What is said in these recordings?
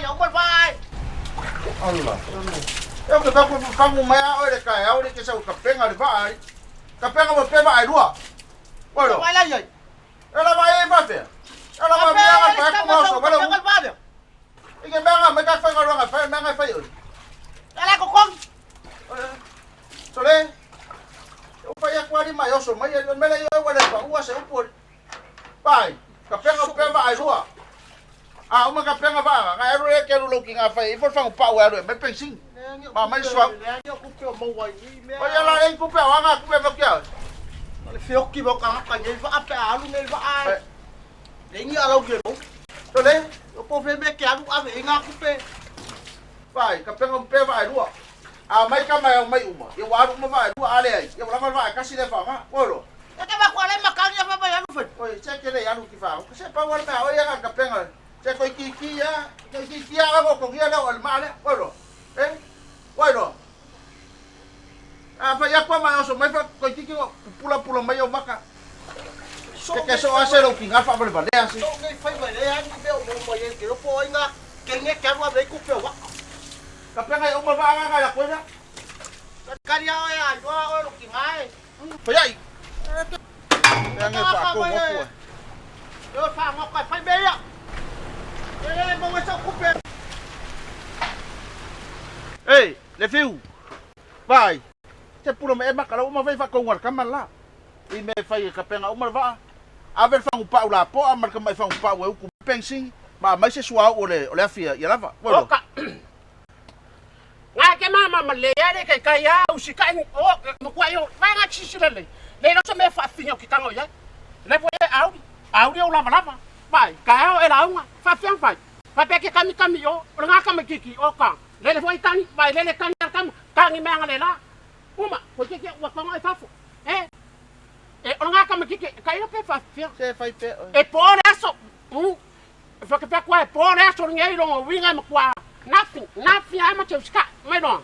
ya umar vai. Allah. Eu que fago mea ore ka e ore ke sa ka penga de vai. Ka penga mo pe vai dua. Bueno. Vai lá aí. Ela vai vai ver. Ela vai ver ela vai com o so, vai. E que menga me ka fa ngora fa menga fa yo. Ela ko kong. Sole. Eu vai a quali mai oso, mai me le eu ore pa ua se upor. Vai. Ka penga pe vai dua. Ah, uma ka penga vai. Ka ero ke ro looking a fa. E for fa un pa ero me pensing. Mà mấy xoa. Bây giờ là anh cũng phải ăn à, cũng phải vào kia. Phiếu kì vào cả cái gì vã bẻ luôn nên vã ai. Đấy như lâu kìa đúng. Rồi đấy. Cô phê mẹ kéo cũng ăn để ngã cũng phê. Phải, cặp penga pe vai đúng không? À mấy cái mày mấy mà. Yêu quá đúng vai đúng à đây. Yêu lắm vai cái gì đây phải mà. Ôi rồi. Cái bà qua đây mà cao như vậy bây giờ nó phải. Ôi, chắc cái này ăn được cái phải. Cái sẽ bao nhiêu mẹ ơi ăn cặp penga. Chắc coi kia á, cái kia á có kia đâu mà đấy. Ôi rồi. Đấy. Ôi rồi. Ah, phải yak pa mai oso mai fa ko tiki pula mai o maka. Que so hacer o king alfa por vale assim. So ngay phải vậy đấy anh beo mo mo yen kiểu po anh á. Cái nghe kéo qua đấy cũng beo quá. Ka penga o ma va nga la coisa. Cái dia ơi à, cho ơi lục kì ngay. Phải vậy. Đang nghe phạt cô ngốc của. Rồi phạt ngọc phải phải bê ạ. Đây mo sao cũng beo. Ei, le fiu. Vai. Te pula me maka la uma vai fa ko ngar kaman la. I me fai ka penga uma va. A ver fa un pau la po, a marca mai fa un pau eu ku pensing. Ba mai se sua ole afia, ya lava. Bueno. Nga ke mama male ya de kai ya usika o mo kwa yo va nga chisile le no se me fa finyo ki kango ya le vo au o lava vai ka o era unha fa fian vai fa pe ke kami yo nga kami kiki o ka le vo itani vai le kan me nga le la uma ko ke wa ka nga fa fo nga kami kiki ka yo pe fa fian Se fai pe. e por eso fa ke pe kwa por eso ngai lo winga mo kwa nothing ama cheuska mai don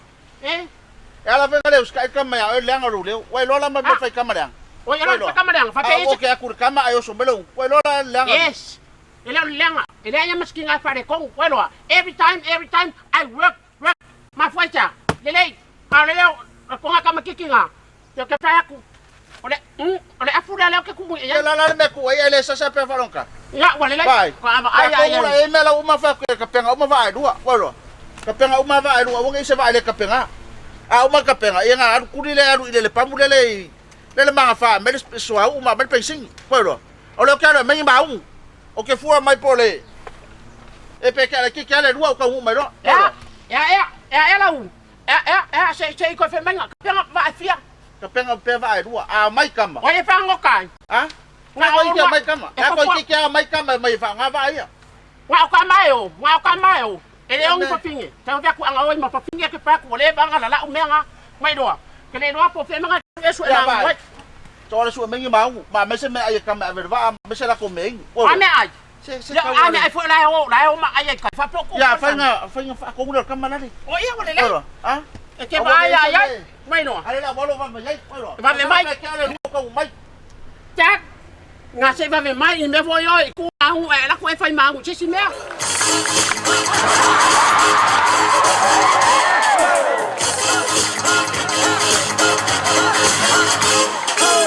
Ela vem ali os cai cama ya, ele anga ruleu. Wai lola ma me fai cama ya. O ya la cama dan fa pe o ke akur kama ayo so belong. Wai lola langa. Yes. Ele langa. Ele ya masking a pare kong welo. Every time I work ma fuacha. Lele aleo ko nga kama kikinga. Yo ke pa aku. Ole afura leo ke kumu ya. Ela me ku ele sa pe falonka. Ya wale le. Ko ai me la uma fa ka penga uma vai dua. Walo. Ka penga uma vai dua, wo se vai le ka penga. A uma ka penga ia nga ku le alu ile pamulele. Le manga fa me so uma me pensing. Walo. Ole ka me ba un. O ke fua mai pole. E pe ka ki ka le dua ka un mai do. Ya la un. Se ko fe menga. Penga va fia. Ka penga pe vai dua. A mai kama. O ye fa ngokai. Ha? Nga ko ki mai kama. Ya ko ki mai kama mai fa nga vai ya. Nga ka mai o. Ele ongi fa finge. Ta va ku anga oi ma fa finge ke pa ku le ba nga la umenga mai do. Ke le do po fe menga eso na mai. Cho su mengi mau, ma me se me ai kama ver va, me se la comeng. Ame ai. Se ka ame ai fo la o ma ai ka fa po ku. Ya fa nga ko ngul kama na ni. O ia wale le. Ha? E ke ba ai mai no. Ale la bolo va me ai, oi. Va me mai. Ke ale ko mai. Tak. Nga se va me mai me vo yo ku au e la ku e fai mangu che si me.